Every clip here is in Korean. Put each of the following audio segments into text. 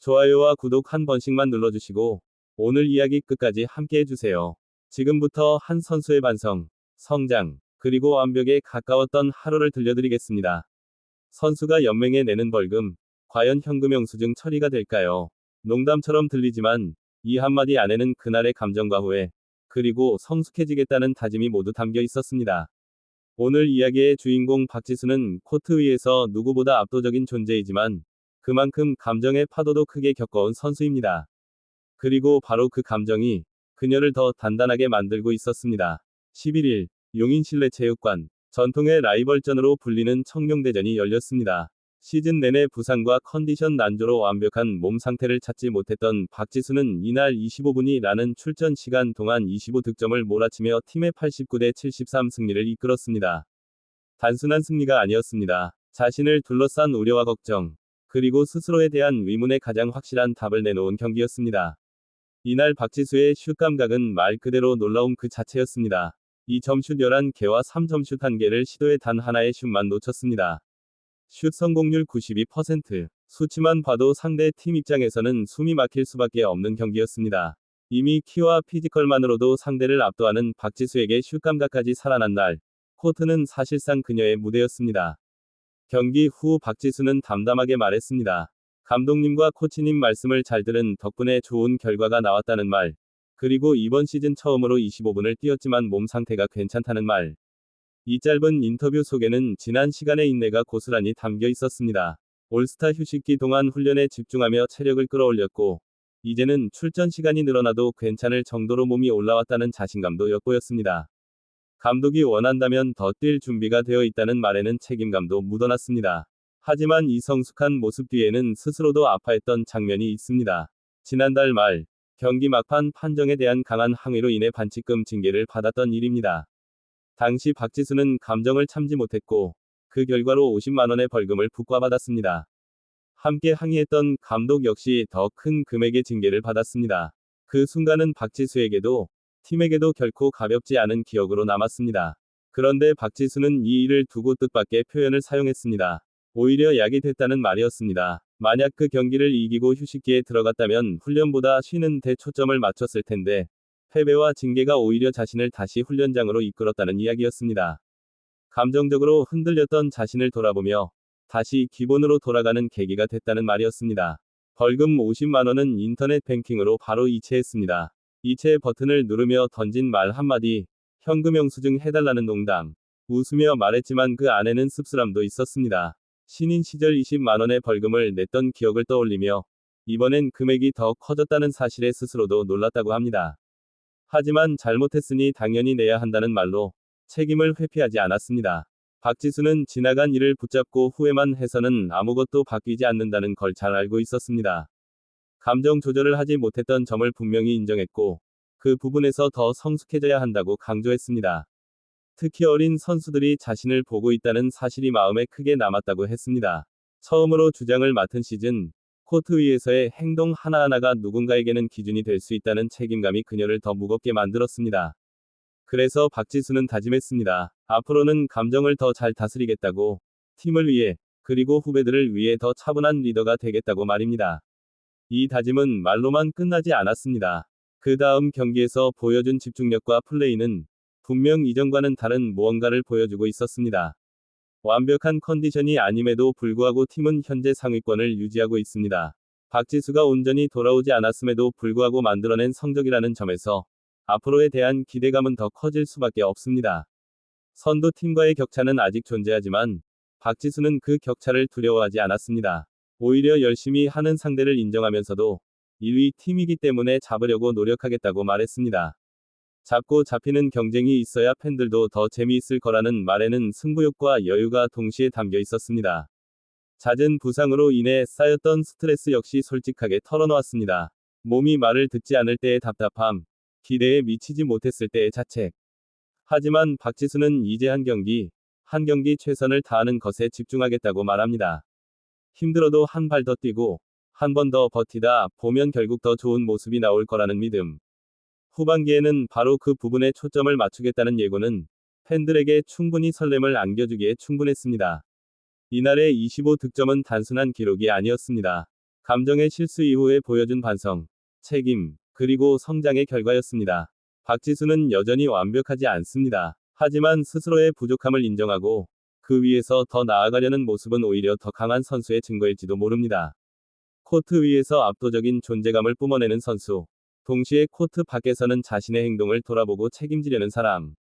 좋아요와 구독 한 번씩만 눌러주시고 오늘 이야기 끝까지 함께 해주세요. 지금부터 한 선수의 반성, 성장, 그리고 완벽에 가까웠던 하루를 들려드리겠습니다. 선수가 연맹에 내는 벌금, 과연 현금 영수증 처리가 될까요? 농담처럼 들리지만 이 한마디 안에는 그날의 감정과 후회, 그리고 성숙해지겠다는 다짐이 모두 담겨 있었습니다. 오늘 이야기의 주인공 박지수는 코트 위에서 누구보다 압도적인 존재이지만 그만큼 감정의 파도도 크게 겪어온 선수입니다. 그리고 바로 그 감정이 그녀를 더 단단하게 만들고 있었습니다. 11일, 용인실내체육관, 전통의 라이벌전으로 불리는 청룡대전이 열렸습니다. 시즌 내내 부상과 컨디션 난조로 완벽한 몸 상태를 찾지 못했던 박지수는 이날 25분이라는 출전 시간 동안 25득점을 몰아치며 팀의 89대 73 승리를 이끌었습니다. 단순한 승리가 아니었습니다. 자신을 둘러싼 우려와 걱정, 그리고 스스로에 대한 의문에 가장 확실한 답을 내놓은 경기였습니다. 이날 박지수의 슛 감각은 말 그대로 놀라움 그 자체였습니다. 2점슛 11개와 3점슛 1개를 시도해 단 하나의 슛만 놓쳤습니다. 슛 성공률 92%. 수치만 봐도 상대 팀 입장에서는 숨이 막힐 수밖에 없는 경기였습니다. 이미 키와 피지컬만으로도 상대를 압도하는 박지수에게 슛 감각까지 살아난 날, 코트는 사실상 그녀의 무대였습니다. 경기 후 박지수는 담담하게 말했습니다. 감독님과 코치님 말씀을 잘 들은 덕분에 좋은 결과가 나왔다는 말, 그리고 이번 시즌 처음으로 25분을 뛰었지만 몸 상태가 괜찮다는 말. 이 짧은 인터뷰 속에는 지난 시간의 인내가 고스란히 담겨 있었습니다. 올스타 휴식기 동안 훈련에 집중하며 체력을 끌어올렸고, 이제는 출전 시간이 늘어나도 괜찮을 정도로 몸이 올라왔다는 자신감도 엿보였습니다. 감독이 원한다면 더 뛸 준비가 되어 있다는 말에는 책임감도 묻어났습니다. 하지만 이 성숙한 모습 뒤에는 스스로도 아파했던 장면이 있습니다. 지난달 말, 경기 막판 판정에 대한 강한 항의로 인해 반칙금 징계를 받았던 일입니다. 당시 박지수는 감정을 참지 못했고, 그 결과로 50만 원의 벌금을 부과받았습니다. 함께 항의했던 감독 역시 더 큰 금액의 징계를 받았습니다. 그 순간은 박지수에게도, 팀에게도 결코 가볍지 않은 기억으로 남았습니다. 그런데 박지수는 이 일을 두고 뜻밖의 표현을 사용했습니다. 오히려 약이 됐다는 말이었습니다. 만약 그 경기를 이기고 휴식기에 들어갔다면 훈련보다 쉬는 데 초점을 맞췄을 텐데, 패배와 징계가 오히려 자신을 다시 훈련장으로 이끌었다는 이야기였습니다. 감정적으로 흔들렸던 자신을 돌아보며 다시 기본으로 돌아가는 계기가 됐다는 말이었습니다. 벌금 50만 원은 인터넷 뱅킹으로 바로 이체했습니다. 이체 버튼을 누르며 던진 말 한마디, 현금 영수증 해달라는 농담. 웃으며 말했지만 그 안에는 씁쓸함도 있었습니다. 신인 시절 20만 원의 벌금을 냈던 기억을 떠올리며 이번엔 금액이 더 커졌다는 사실에 스스로도 놀랐다고 합니다. 하지만 잘못했으니 당연히 내야 한다는 말로 책임을 회피하지 않았습니다. 박지수는 지나간 일을 붙잡고 후회만 해서는 아무것도 바뀌지 않는다는 걸 잘 알고 있었습니다. 감정 조절을 하지 못했던 점을 분명히 인정했고, 그 부분에서 더 성숙해져야 한다고 강조했습니다. 특히 어린 선수들이 자신을 보고 있다는 사실이 마음에 크게 남았다고 했습니다. 처음으로 주장을 맡은 시즌, 코트 위에서의 행동 하나하나가 누군가에게는 기준이 될 수 있다는 책임감이 그녀를 더 무겁게 만들었습니다. 그래서 박지수는 다짐했습니다. 앞으로는 감정을 더 잘 다스리겠다고, 팀을 위해, 그리고 후배들을 위해 더 차분한 리더가 되겠다고 말입니다. 이 다짐은 말로만 끝나지 않았습니다. 그 다음 경기에서 보여준 집중력과 플레이는 분명 이전과는 다른 무언가를 보여주고 있었습니다. 완벽한 컨디션이 아님에도 불구하고 팀은 현재 상위권을 유지하고 있습니다. 박지수가 온전히 돌아오지 않았음에도 불구하고 만들어낸 성적이라는 점에서 앞으로에 대한 기대감은 더 커질 수밖에 없습니다. 선두 팀과의 격차는 아직 존재하지만 박지수는 그 격차를 두려워하지 않았습니다. 오히려 열심히 하는 상대를 인정하면서도 1위 팀이기 때문에 잡으려고 노력하겠다고 말했습니다. 잡고 잡히는 경쟁이 있어야 팬들도 더 재미있을 거라는 말에는 승부욕과 여유가 동시에 담겨 있었습니다. 잦은 부상으로 인해 쌓였던 스트레스 역시 솔직하게 털어놓았습니다. 몸이 말을 듣지 않을 때의 답답함, 기대에 미치지 못했을 때의 자책. 하지만 박지수는 이제 한 경기 최선을 다하는 것에 집중하겠다고 말합니다. 힘들어도 한 발 더 뛰고, 한 번 더 버티다 보면 결국 더 좋은 모습이 나올 거라는 믿음. 후반기에는 바로 그 부분에 초점을 맞추겠다는 예고는 팬들에게 충분히 설렘을 안겨주기에 충분했습니다. 이날의 25득점은 단순한 기록이 아니었습니다. 감정의 실수 이후에 보여준 반성, 책임, 그리고 성장의 결과였습니다. 박지수는 여전히 완벽하지 않습니다. 하지만 스스로의 부족함을 인정하고 그 위에서 더 나아가려는 모습은 오히려 더 강한 선수의 증거일지도 모릅니다. 코트 위에서 압도적인 존재감을 뿜어내는 선수. 동시에 코트 밖에서는 자신의 행동을 돌아보고 책임지려는 사람.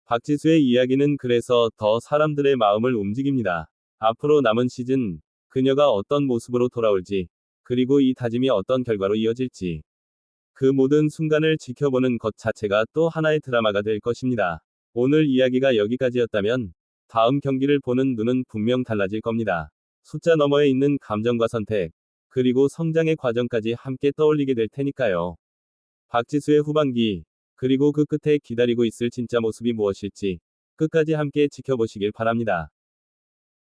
박지수의 이야기는 그래서 더 사람들의 마음을 움직입니다. 앞으로 남은 시즌, 그녀가 어떤 모습으로 돌아올지, 그리고 이 다짐이 어떤 결과로 이어질지. 그 모든 순간을 지켜보는 것 자체가 또 하나의 드라마가 될 것입니다. 오늘 이야기가 여기까지였다면, 다음 경기를 보는 눈은 분명 달라질 겁니다. 숫자 너머에 있는 감정과 선택, 그리고 성장의 과정까지 함께 떠올리게 될 테니까요. 박지수의 후반기, 그리고 그 끝에 기다리고 있을 진짜 모습이 무엇일지, 끝까지 함께 지켜보시길 바랍니다.